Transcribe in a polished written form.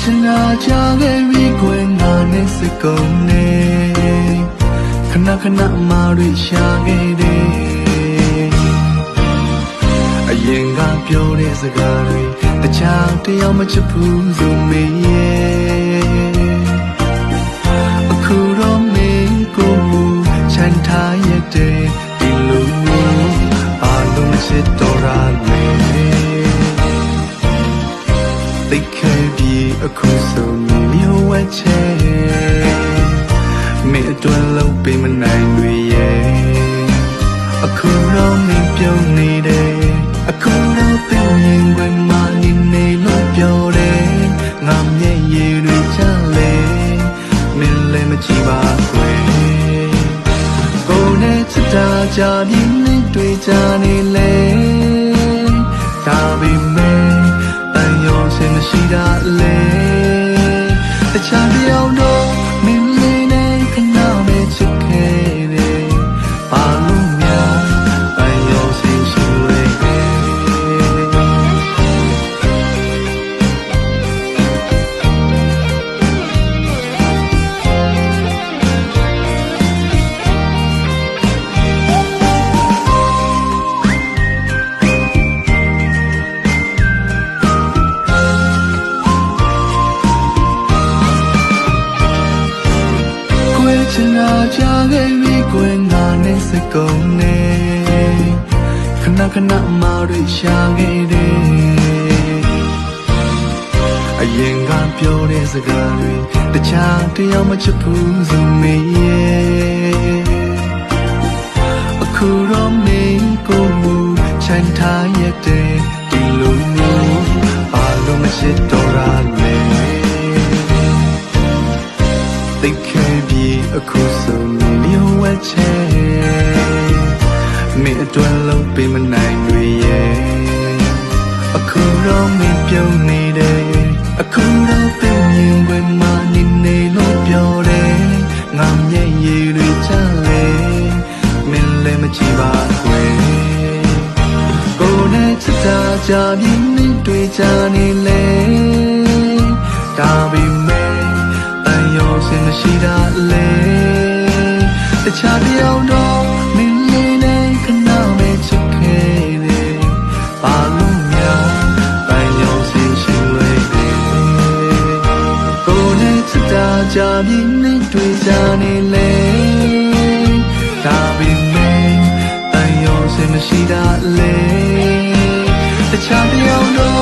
ချင်တာကြားခဲ့ပြီးခွေငါနဲ့စကုန်နေခဏခဏအမှားတွေရှာခဲ့တယ်အရင်ကပြောတဲ့စကားတွေတခြားတယောက်မချစ်ဘူးဆိုမေးရဲ့အခုတော့မင်းကိုချမ်းထားရတဲ့ဒီလိုအားလုံးမချစ်တော့ရလေသိခဲ့ပြီးအခုဆိုမျိုးဝဲချဲမင်းအတွက်လုံးပေးမနိုင်တွေရဲ့အခုတော့မင်းပြုံးနေတယ်အခုတော့ပြောင်းရင်ဝင်မှနေနေလို့ပြောတယ်ငါမျက်ရည်တွေချလေမင်းလည်းမကြည့်ပါခွေကိုယ်နဲ့ချစ်တာကြပြင်းနေတွေ့ကြနေလေဒါပေမဲ့တန်ရောစင်မရှိတာလေတခြားတယောက်တော့မင်းလေးနဲ့ခဏမဲ့ချစ်ခဲ့တယ်ဘာလို့များတန်ရောစင်ရှိလွယ်ချင်တာကြားခဲ့ပြီးခွေငါနဲ့စကုန်နေခဏခဏအမှားတွေရှာခဲ့တယ်အရင်ကပြောတဲ့စကားတွေတခြားတယောက်မချစ်ဘူးဆိုမေးရဲ့အခုတော့မင်းကိုချမ်းထားရတဲ့ဒီလိုမျိုးအားလုံးမချစ်တော့ရလေသိခဲ့ပြီးအခုဆိုမျိုးဝဲချဲမင်းအတွက်လုံးပေးမနိုင်တွေရဲ့အခုတော့မင်းပြုံးနေတယ်အခုတော့ပြောင်းရင်ဝင်မှနေနေလို့ပြောတယ်ငါမျက်ရည်တွေချလေမင်းလည်းမကြည့်ပါခွေကိုယ်နဲ့ချစ်တာကြပြင်းနေတွေ့ကြနေလေဒါပေမဲ့ရောစင်မရှိတာလေတခြားတယောက်တော့မင်းလေးနဲ့ခဏမဲ့ချစ်ခဲ့တယ်ဘာလို့များတန်ရောစင်ရှိလွယ်တယ်ကိုယ်နဲ့ချစ်တာကြပြင်းနေတွေ့ကြနေလေဒါပေမဲ့တန်ရောစင်မရှိတာလေတခြားတယောက်တော့